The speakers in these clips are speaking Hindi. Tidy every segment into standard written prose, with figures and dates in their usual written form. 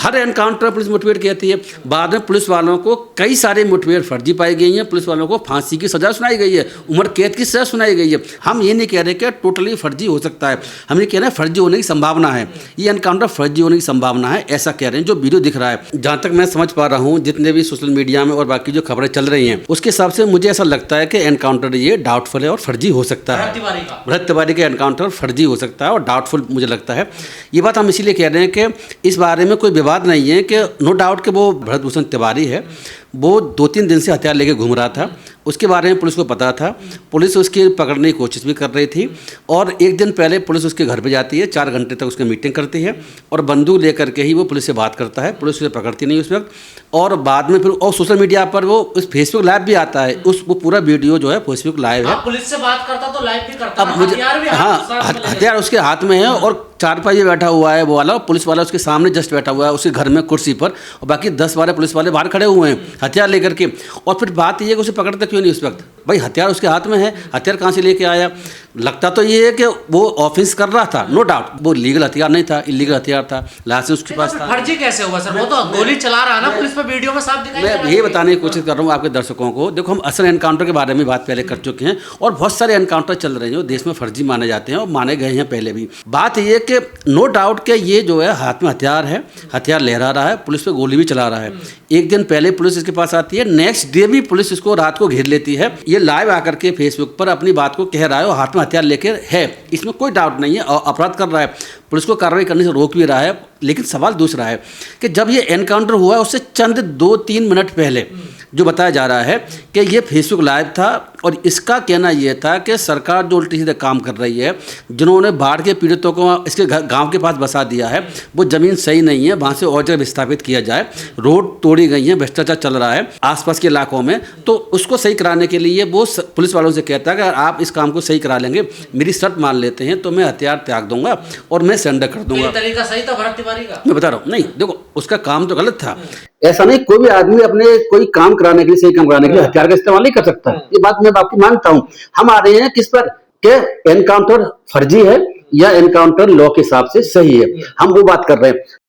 हर एनकाउंटर पुलिस मुठभेड़ कहती है। बाद में पुलिस वालों को कई सारे मुठभेड़ फर्जी पाई गई हैं, पुलिस वालों को फांसी की सजा सुनाई गई है, उम्र कैद की सजा सुनाई गई है। हम ये नहीं कह रहे कि टोटली फर्जी हो सकता है, हम ये कह रहे हैं फर्जी होने की संभावना है, ये एनकाउंटर फर्जी होने की संभावना है, ऐसा कह रहे हैं जो वीडियो दिख रहा है। जहाँ तक मैं समझ पा रहा हूँ, जितने भी सोशल मीडिया में और बाकी जो खबरें चल रही हैं, उसके हिसाब से मुझे ऐसा लगता है कि एनकाउंटर ये डाउटफुल है और फर्जी हो सकता है। भरत तिवारी का एनकाउंटर फर्जी हो सकता है और डाउटफुल मुझे लगता है। ये बात हम इसीलिए कह रहे हैं कि इस बारे में कोई विवाद नहीं है कि नो डाउट कि वो भरत भूषण तिवारी है, वो 2-3 दिन से हथियार लेके घूम रहा था, उसके बारे में पुलिस को पता था, पुलिस उसकी पकड़ने की कोशिश भी कर रही थी। और एक दिन पहले पुलिस उसके घर पे जाती है, 4 घंटे तक उसकी मीटिंग करती है और बंदूक लेकर के ही वो पुलिस से बात करता है, पुलिस उसे पकड़ती नहीं उस वक्त। और बाद में फिर और सोशल मीडिया पर वो उस फेसबुक लाइव भी आता है, वो पूरा वीडियो जो है फेसबुक लाइव है। पुलिस से बात करता तो लाइव भी करता, अब मुझे हथियार उसके हाथ में है और 4 पहिए बैठा हुआ है वो वाला, पुलिस वाला उसके सामने जस्ट बैठा हुआ है उसके घर में कुर्सी पर, और बाकी 10-12 पुलिस वाले बाहर खड़े हुए हैं हथियार लेकर के। और फिर बात ये है कि उसे पकड़ते क्यों नहीं उस वक्त? भाई हथियार उसके हाथ में है, हथियार कहाँ से लेके आया? लगता तो ये है कि वो ऑफेंस कर रहा था, नो डाउट, वो लीगल हथियार नहीं था, इलीगल हथियार था, लाइसेंस उसके पास था। फर्जी कैसे हुआ सर? वो तो गोली चला रहा ना, पुलिस पे वीडियो में साफ दिखाई दे रहा है। मैं ये बताने की कोशिश कर रहा हूँ आपके दर्शकों को, देखो हम असल एनकाउंटर के बारे में बात पहले कर चुके हैं और बहुत सारे एनकाउंटर चल रहे हैं जो देश में फर्जी माने जाते हैं और माने गए हैं पहले भी। बात ये कि नो डाउट कि ये जो है हाथ में हथियार है, हथियार लहरा रहा है, पुलिस पे गोली भी चला रहा है। एक दिन पहले पुलिस इसके पास आती है, नेक्स्ट डे भी पुलिस इसको रात को घेर लेती है। ये लाइव आकर के फेसबुक पर अपनी बात को कह रहा है और हाथ में हथियार लेके है, इसमें कोई डाउट नहीं है, और अपराध कर रहा है, पुलिस को कार्रवाई करने से रोक भी रहा है। लेकिन सवाल दूसरा है कि जब ये एनकाउंटर हुआ उससे चंद 2-3 मिनट पहले जो बताया जा रहा है कि ये फेसबुक लाइव था और इसका कहना यह था कि सरकार जो उल्टी सीधे काम कर रही है, जिन्होंने बाढ़ के पीड़ितों को इसके गांव के पास बसा दिया है, वो ज़मीन सही नहीं है, वहाँ से और जगह विस्थापित किया जाए, रोड तोड़ी गई हैं, भ्रष्टाचार चल रहा है आसपास के इलाकों में, तो उसको सही कराने के लिए वो पुलिस वालों से कहता है कि अगर आप इस काम को सही करा लेंगे, मेरी शर्त मान लेते हैं, तो मैं हथियार त्याग दूंगा और मैं सरेंडर कर दूंगा। तरीका सही था भरत तिवारी का, मैं बता रहा हूँ। नहीं देखो, उसका काम तो गलत था, ऐसा नहीं कोई भी आदमी अपने कोई काम कराने के लिए, सही काम कराने के लिए हथियार का इस्तेमाल नहीं कर सकता, ये बात मैं आपकी मानता हूँ। हम आ रहे हैं किस पर कि एनकाउंटर फर्जी है या एनकाउंटर लॉ के हिसाब से सही है, हम वो बात कर रहे हैं।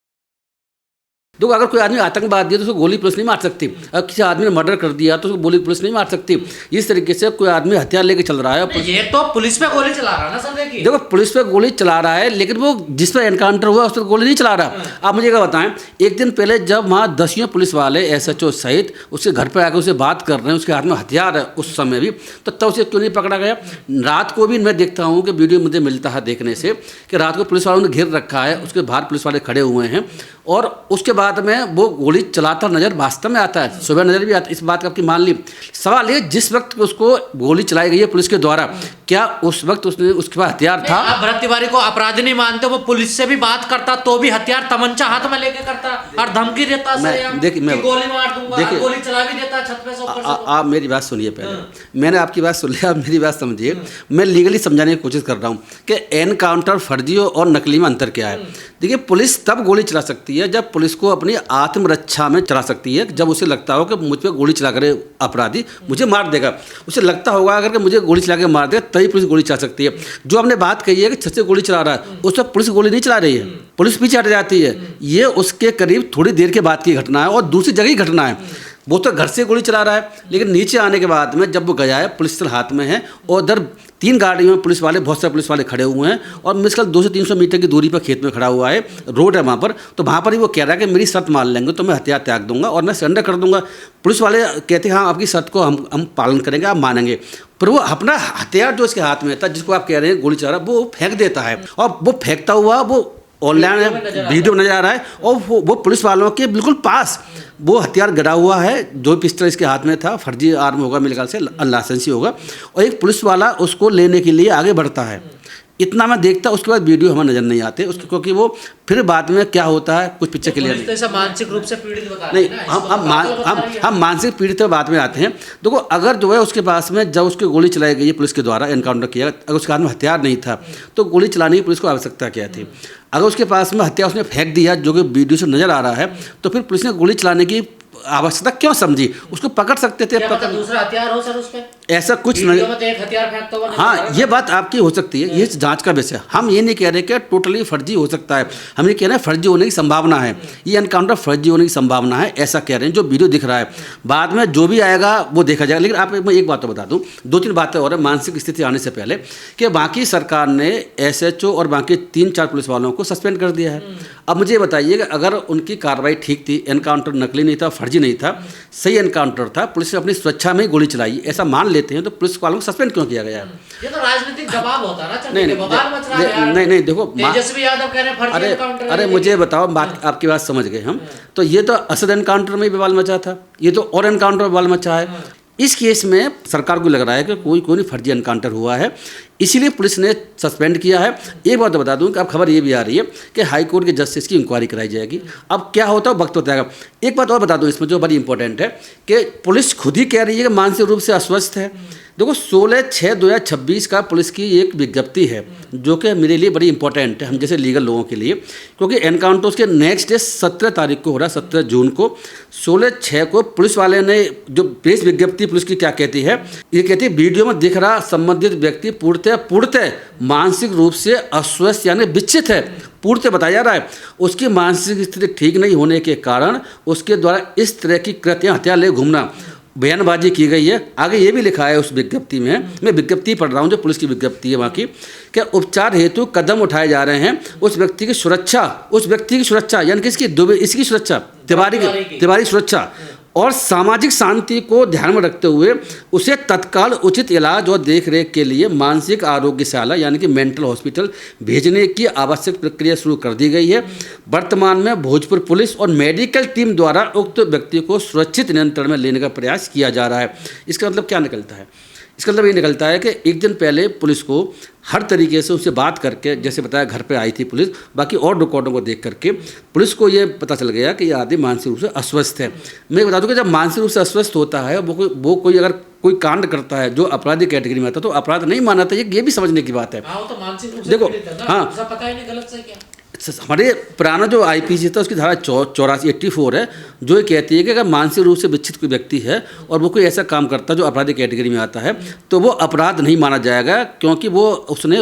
देखो, अगर कोई आदमी आतंकवादी है तो उसको गोली पुलिस नहीं मार सकती, अगर किसी आदमी ने मर्डर कर दिया तो उसको गोली पुलिस नहीं मार सकती। इस तरीके से कोई आदमी हथियार लेके चल रहा है, ये तो पुलिस पे गोली चला रहा है ना सर। देखिए, देखो पुलिस पे गोली चला रहा है, लेकिन वो जिस पर एनकाउंटर हुआ उस पर गोली नहीं चला रहा। आप मुझे क्या बताएं, एक दिन पहले जब वहाँ 10 पुलिस वाले SHO सहित उसके घर पर आकर उसे बात कर रहे हैं, उसके हाथ में हथियार है उस समय भी, तो तब उसे क्यों नहीं पकड़ा गया? रात को भी मैं देखता हूँ कि वीडियो मुझे मिलता है देखने से कि रात को पुलिस वालों ने घेर रखा है, उसके बाहर पुलिस वाले खड़े हुए हैं और उसके बाद में वो गोली चलाता नजर वास्तव में आता है, सुबह नजर भी आता है, इस बात का आपकी मान ली। सवाल ये, जिस वक्त उसको गोली चलाई गई है पुलिस के द्वारा, क्या उस वक्त उसके पास हथियार था? आप भरत तिवारी को अपराधी नहीं मानते? वो पुलिस से भी बात करता तो भी हथियार तमंचा हाथ में लेके करता और धमकी देता, मैं गोली मार दूंगा, गोली चला भी देता छत पे से ऊपर से। आप मेरी बात सुनिए पहले, मैंने आपकी बात सुन ली, आप मेरी बात समझिए। मैं लीगली समझाने की कोशिश कर रहा हूँ कि एनकाउंटर फर्जी और नकली में अंतर क्या है। देखिए, पुलिस तब गोली चला सकती है जब पुलिस को अपनी आत्मरक्षा में चला सकती है, जब उसे लगता हो कि मुझ पर गोली चला कर अपराधी मुझे मार देगा, उसे लगता होगा अगर कि मुझे गोली चला के मार देगा, तभी पुलिस गोली चला सकती है। जो हमने बात कही है कि छत से गोली चला रहा है, उस वक्त पुलिस गोली नहीं चला रही है, पुलिस पीछे हट जाती है। ये उसके करीब थोड़ी देर के बाद की घटना है और दूसरी जगह की घटना है। वो तो घर से गोली चला रहा है, लेकिन नीचे आने के बाद में जब वो गया है, पिस्टल हाथ में है और उधर 3 गाड़ियों में पुलिस वाले, बहुत सारे पुलिस वाले खड़े हुए हैं और मुश्किल 200-300 मीटर की दूरी पर खेत में खड़ा हुआ है, रोड है वहाँ पर, तो वहाँ पर ही वो कह रहा है कि मेरी शर्त मान लेंगे तो मैं हथियार त्याग दूंगा और मैं सरेंडर कर दूंगा। पुलिस वाले कहते हैं हाँ आपकी शर्त को हम पालन करेंगे, आप मानेंगे, पर वो अपना हथियार जो उसके हाथ में था, जिसको आप कह रहे हैं गोली चला रहा, वो फेंक देता है और वो फेंकता हुआ वो ऑनलाइन वीडियो नजर आ रहा है और वो पुलिस वालों के बिल्कुल पास वो हथियार गड़ा हुआ है, जो पिस्टल इसके हाथ में था, फर्जी आर्म होगा मेरे ख्याल से, अनलाइसेंसी होगा, और एक पुलिस वाला उसको लेने के लिए आगे बढ़ता है। इतना मैं देखता, उसके बाद वीडियो हमें नजर नहीं आते उसके, क्योंकि वो फिर बाद में क्या होता है कुछ पिक्चर क्लियर नहीं। तो मानसिक रूप से पीड़ित बता नहीं, हम मानसिक पीड़ित पर बाद में आते हैं। देखो, अगर जो है उसके पास में जब उसकी गोली चलाई गई है पुलिस के द्वारा, एनकाउंटर किया, अगर उसके हाथ में हथियार नहीं था तो गोली चलाने की पुलिस को आवश्यकता क्या थी? अगर उसके पास में हथियार उसने फेंक दिया, जो कि वीडियो से नजर आ रहा है, तो फिर पुलिस ने गोली चलाने की आवश्यकता क्यों समझी? उसको पकड़ सकते थे। दूसरा हथियार हो सर उस पे? ऐसा कुछ नहीं। वीडियो में तो एक हथियार फेंकता हुआ नजर आ रहा हाँ, है। ये बात आपकी हो सकती है, ये जांच का विषय। हम ये नहीं कह रहे कि टोटली फर्जी हो सकता है, हम ये कह रहे हैं फर्जी होने की संभावना है, ये एनकाउंटर फर्जी होने की संभावना है, ऐसा कह रहे हैं। जो वीडियो दिख रहा है, बाद में जो भी आएगा वो देखा जाएगा। लेकिन आप मैं एक बात तो बता दूं, 2-3 बातें और है मानसिक स्थिति आने से पहले, कि बाकी सरकार ने SHO और बाकी 3-4 पुलिस वालों को सस्पेंड कर दिया है। अब मुझे बताइए कि अगर उनकी कार्रवाई ठीक थी, एनकाउंटर नकली नहीं था, फर्जी नहीं था, सही एनकाउंटर था, पुलिस ने अपनी स्वेच्छा में ही गोली चलाई, ऐसा मान लेते हैं, तो पुलिस वालों को सस्पेंड क्यों किया गया है? ये तो राजनीतिक दबाव होता है ना। नहीं बवाल मच रहा है यार। नहीं देखो, तेजस्वी यादव कह रहे हैं फर्जी एनकाउंटर है। अरे मुझे बताओ, बात आपकी बात समझ गए हम। तो ये तो असद एनकाउंटर में ही बवाल मचा था, ये तो और एनकाउंटर में बवाल मचा है। इस केस में सरकार को लग रहा है कि कोई नहीं फर्जी एनकाउंटर हुआ है, इसीलिए पुलिस ने सस्पेंड किया है। एक बात तो बता दूं कि अब खबर ये भी आ रही है कि हाई कोर्ट के जस्टिस की इंक्वायरी कराई जाएगी। अब क्या होता है वक्त बताएगा। एक बात और बता दूं इसमें जो बड़ी इंपॉर्टेंट है, कि पुलिस खुद ही कह रही है कि मानसिक रूप से अस्वस्थ है। देखो 16/6/2026 का पुलिस की एक विज्ञप्ति है, जो कि मेरे लिए बड़ी इंपॉर्टेंट है, हम जैसे लीगल लोगों के लिए, क्योंकि एनकाउंटर उसके नेक्स्ट डे 17 तारीख को हो रहा है, 17 जून को। 16/6 को पुलिस वाले ने जो प्रेस विज्ञप्ति पुलिस की क्या कहती है, ये कहती है वीडियो में दिख रहा संबंधित व्यक्ति पूर्णतः मानसिक रूप से अस्वस्थ यानी विक्षिप्त है, पूर्णतः बताया जा रहा है। उसकी मानसिक स्थिति ठीक नहीं होने के कारण उसके द्वारा इस तरह की कृत्य हथियार ले घूमना, बयानबाजी की गई है। आगे ये भी लिखा है उस विज्ञप्ति में, मैं विज्ञप्ति पढ़ रहा हूँ जो पुलिस की विज्ञप्ति है वहाँ की, क्या उपचार हेतु कदम उठाए जा रहे हैं उस व्यक्ति की सुरक्षा यानी कि इसकी सुरक्षा, तिवारी सुरक्षा और सामाजिक शांति को ध्यान में रखते हुए उसे तत्काल उचित इलाज और देखरेख के लिए मानसिक आरोग्यशाला यानी कि मेंटल हॉस्पिटल भेजने की आवश्यक प्रक्रिया शुरू कर दी गई है। वर्तमान में भोजपुर पुलिस और मेडिकल टीम द्वारा उक्त व्यक्ति को सुरक्षित नियंत्रण में लेने का प्रयास किया जा रहा है। इसका मतलब क्या निकलता है? इसका मतलब ये निकलता है कि एक दिन पहले पुलिस को हर तरीके से उससे बात करके, जैसे बताया घर पे आई थी पुलिस, बाकी और रिकॉर्डों को देख करके पुलिस को ये पता चल गया कि ये आदमी मानसिक रूप से अस्वस्थ है। मैं बता दूं कि जब मानसिक रूप से अस्वस्थ होता है वो कोई अगर कोई कांड करता है जो अपराधी कैटेगरी में आता है तो अपराध नहीं माना था, ये भी समझने की बात है। तो मानसिक रूप से देखो, हाँ, पता ही नहीं गलत सही क्या। हमारे पुराना जो IPC था उसकी धारा 84 है, जो ये कहती है कि अगर मानसिक रूप से विक्षिप्त कोई व्यक्ति है और वो कोई ऐसा काम करता है जो अपराधी कैटेगरी में आता है तो वो अपराध नहीं माना जाएगा, क्योंकि उसने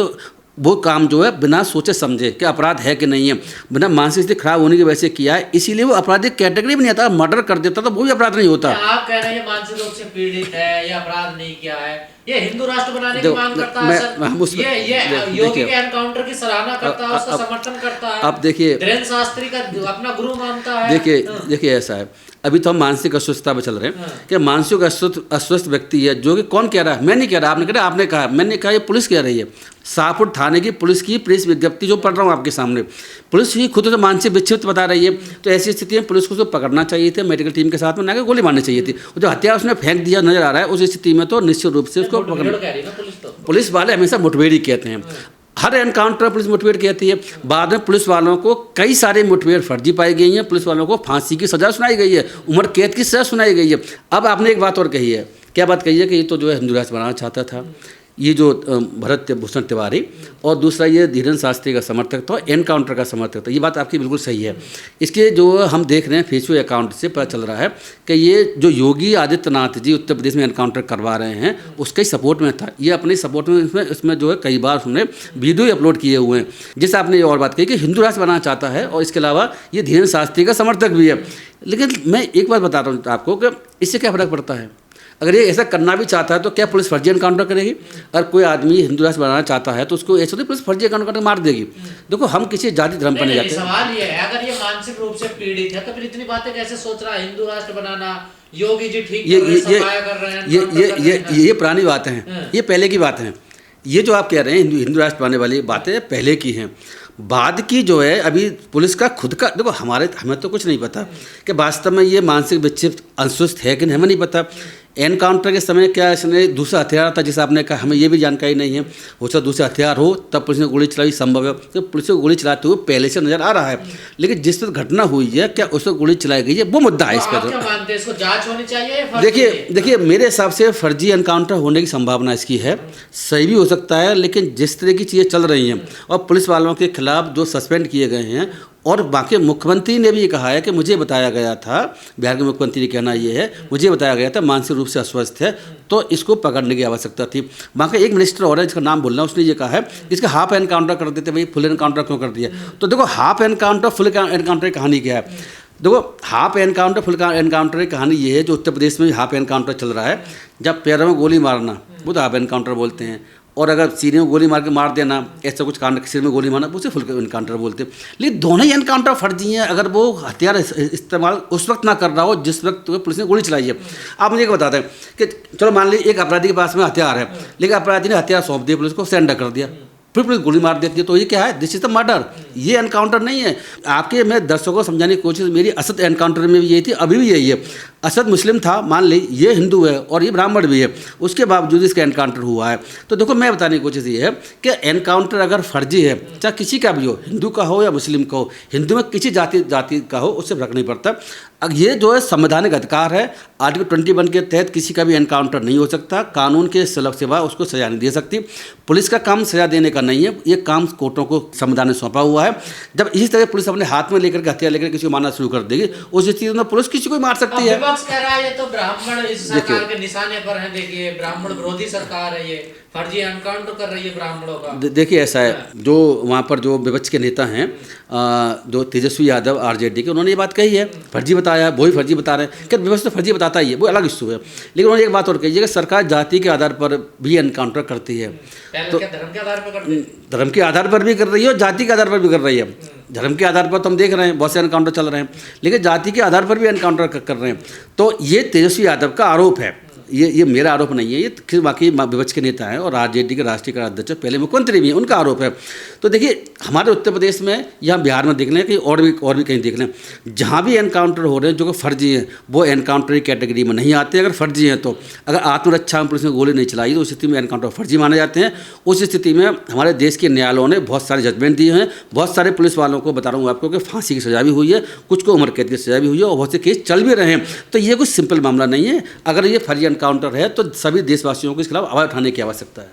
वो काम जो है बिना सोचे समझे कि अपराध है कि नहीं है, बिना मानसिक स्थिति खराब होने की वजह से किया है, इसीलिए वो अपराधी कैटेगरी में नहीं आता। मर्डर कर देता तो वो भी अपराध नहीं होता। आप कह रहे हैं मानसिक रूप से पीड़ित है, ये अपराध नहीं किया है, ये हिंदू राष्ट्र बनाने की मांग करता है सर। ये योगी के एनकाउंटर की सराहना करता है, उसका समर्थन करता है। अब देखिए, धीरेन्द्र शास्त्री का अपना गुरु मानता है। देखिए ऐसा है, अभी तो हम मानसिक अस्वस्थता पर चल रहे हैं कि मानसिक अस्वस्थ व्यक्ति है, जो कि कौन कह रहा है? मैं नहीं कह रहा, आपने कहा, मैंने कहा ये पुलिस कह रही है। शाहपुर थाने की पुलिस की प्रेस विज्ञप्ति जो पढ़ रहा हूँ आपके सामने, पुलिस ही खुद तो मानसिक विक्षिप्त बता रही है। तो ऐसी स्थिति में पुलिस को तो पकड़ना चाहिए था मेडिकल टीम के साथ में, ना कि गोली मारनी चाहिए थी। जो हथियार उसने फेंक दिया नजर आ रहा है, उस स्थिति में तो निश्चित रूप से उसको पकड़ना। पुलिस वाले हमेशा मुठभेड़ ही कहते हैं, हर एनकाउंटर पुलिस मुठभेड़ कहती है। बाद में पुलिस वालों को कई सारे मुठभेड़ फर्जी पाई गई हैं, पुलिस वालों को फांसी की सजा सुनाई गई है, उम्र कैद की सजा सुनाई गई है। अब आपने एक बात और कही है, क्या बात कही है कि ये तो जो है हिंदू राष्ट्र बनाना चाहता था, ये जो भरत भूषण तिवारी, और दूसरा ये धीरेन्द्र शास्त्री का समर्थक था, एनकाउंटर का समर्थक था। ये बात आपकी बिल्कुल सही है। इसके जो हम देख रहे हैं फेसबुक अकाउंट से पता चल रहा है कि ये जो योगी आदित्यनाथ जी उत्तर प्रदेश में एनकाउंटर करवा रहे हैं उसके सपोर्ट में था। ये अपने सपोर्ट में इसमें जो है कई बार उसने वीडियो अपलोड किए हुए हैं। जैसे आपने ये और बात कही कि हिंदू राष्ट्र बनाना चाहता है, और इसके अलावा ये धीरेन्द्र शास्त्री का समर्थक भी है। लेकिन मैं एक बात बता रहा हूँ आपको कि इससे क्या फ़र्क पड़ता है? अगर ये ऐसा करना भी चाहता है तो क्या पुलिस फर्जी एनकाउंटर करेगी? अगर कोई आदमी हिंदू राष्ट्र बनाना चाहता है तो उसको ऐसा तो पुलिस फर्जी एनकाउंटर करके मार देगी। देखो, हम किसी जाति धर्म पर नहीं जाते। सवाल ये है, अगर ये मानसिक रूप से पीड़ित है तो फिर इतनी बातें कैसे सोच रहा है? हिंदू राष्ट्र बनाना, योगी जी ठीक कर रहे हैं, ये पुरानी बातें हैं, ये पहले की बातें हैं। ये जो आप कह रहे हैं हिंदू राष्ट्र बनाने वाली बातें पहले की हैं। बाद की जो है अभी पुलिस का खुद का, देखो हमें तो कुछ नहीं पता कि वास्तव में ये मानसिक विक्षिप्त अस्वस्थ है कि नहीं, हमें नहीं पता। एनकाउंटर के समय क्या इसने दूसरा हथियार था, जैसे आपने कहा, हमें ये भी जानकारी नहीं है। हो सकता दूसरा हथियार हो तब पुलिस ने गोली चलाई, संभव है। तो पुलिस को गोली चलाते हुए पहले से नजर आ रहा है, लेकिन जिस पर घटना हुई है क्या उस पर गोली चलाई गई है, वो मुद्दा है। इस पर इसको जांच होनी चाहिए। देखिए मेरे हिसाब से फर्जी एनकाउंटर होने की संभावना इसकी है, सही भी हो सकता है, लेकिन जिस तरह की चीज़ें चल रही हैं और पुलिस वालों के खिलाफ जो सस्पेंड किए गए हैं और बाकी मुख्यमंत्री ने भी ये कहा है कि मुझे बताया गया था, बिहार के मुख्यमंत्री का कहना ये है, मुझे बताया गया था मानसिक रूप से अस्वस्थ है तो इसको पकड़ने की आवश्यकता थी। बाकी एक मिनिस्टर और है जिसका नाम बोलना, उसने ये कहा है इसका हाफ एनकाउंटर कर देते, भाई फुल एनकाउंटर क्यों कर दिया। तो देखो हाफ एनकाउंटर फुल एनकाउंटर की कहानी क्या है। देखो हाफ एनकाउंटर फुल एनकाउंटर की कहानी ये है, जो उत्तर प्रदेश में हाफ एनकाउंटर चल रहा है, जब पैरों में गोली मारना वो तो हाफ एनकाउंटर बोलते हैं, और अगर सीने में गोली मार के मार देना, ऐसा कुछ कांड सिर में गोली मारना, उसे फुल एनकाउंटर बोलते हैं। लेकिन दोनों ही एनकाउंटर फर्जी हैं अगर वो हथियार इस्तेमाल उस वक्त ना कर रहा हो जिस वक्त पुलिस ने गोली चलाई है। आप मुझे बताते हैं कि चलो मान लीजिए एक अपराधी के पास में हथियार है, लेकिन अपराधी ने हथियार सौंप दिया पुलिस को, सरेंडर कर दिया, फिर पुलिस गोली मार देती है, तो ये क्या है, दिस इज द मर्डर, ये एनकाउंटर नहीं है। आपके मैं दर्शकों को समझाने की कोशिश, मेरी असद एनकाउंटर में भी यही थी, अभी भी यही है। असद मुस्लिम था, मान ली ये हिंदू है और ये ब्राह्मण भी है, उसके बावजूद इसका एनकाउंटर हुआ है। तो देखो मैं बताने की कोशिश ये है कि एनकाउंटर अगर फर्जी है, चाहे किसी का भी हो, हिंदू का हो या मुस्लिम का हो, हिंदू में किसी जाति का हो, उससे फर्क नहीं पड़ता। अब ये जो है संवैधानिक अधिकार है, आर्टिकल 21 के तहत किसी का भी एनकाउंटर नहीं हो सकता, कानून के सिवा उसको सजा नहीं दे सकती। पुलिस का काम सजा देने का नहीं है, ये काम कोर्टों को संविधान ने सौंपा हुआ है। जब इस तरह पुलिस अपने हाथ में लेकर के हथियार लेकर किसी को मारना शुरू कर देगी, उस स्थिति में पुलिस किसी को मार सकती है। कह रहा है ये तो ब्राह्मण इस सरकार के निशाने पर है, देखिए ब्राह्मण विरोधी सरकार है, ये फर्जी एनकाउंटर कर रही है ब्राह्मणों का। देखिए ऐसा है, जो वहाँ पर जो विपक्ष के नेता हैं, जो तेजस्वी यादव आरजेडी के, उन्होंने ये बात कही है, फर्जी बताया, वही फर्जी बता रहे हैं कि विपक्ष तो फर्जी बताता ही है, वो अलग इशू है। लेकिन उन्होंने एक बात और कही है कि सरकार जाति के आधार पर भी एनकाउंटर करती है, तो धर्म के आधार पर करती है, धर्म के आधार पर भी कर रही है और जाति के आधार पर भी कर रही है। धर्म के आधार पर तो हम देख रहे हैं बहुत से एनकाउंटर चल रहे हैं, लेकिन जाति के आधार पर भी एनकाउंटर कर रहे हैं। तो ये तेजस्वी यादव का आरोप है, ये मेरा आरोप नहीं है, ये बाकी विपक्ष के नेता हैं और आरजेडी के राष्ट्रीय कार्याध्यक्ष, पहले मुख्यमंत्री भी हैं, उनका आरोप है। तो देखिए हमारे उत्तर प्रदेश में या बिहार में देख लें कि और भी कहीं देख लें, जहाँ भी एनकाउंटर हो रहे हैं जो कि फर्जी हैं, वो एनकाउंटर की कैटेगरी में नहीं आते। अगर फर्जी हैं तो अगर आत्मरक्षा में पुलिस ने गोली नहीं चलाई तो उस स्थिति में एनकाउंटर फर्जी माने जाते हैं। उस स्थिति में हमारे देश के न्यायालयों ने बहुत सारे जजमेंट दिए हैं, बहुत सारे पुलिस वालों को बता रहा हूँ आपको कि फांसी की सजा भी हुई है, कुछ को उम्र कैद की सजा भी हुई है और बहुत से केस चल भी रहे हैं। तो ये कुछ सिंपल मामला नहीं है। अगर ये फर्जी एनकाउंटर है तो सभी देशवासियों को इसके खिलाफ आवाज़ उठाने की आवश्यकता है।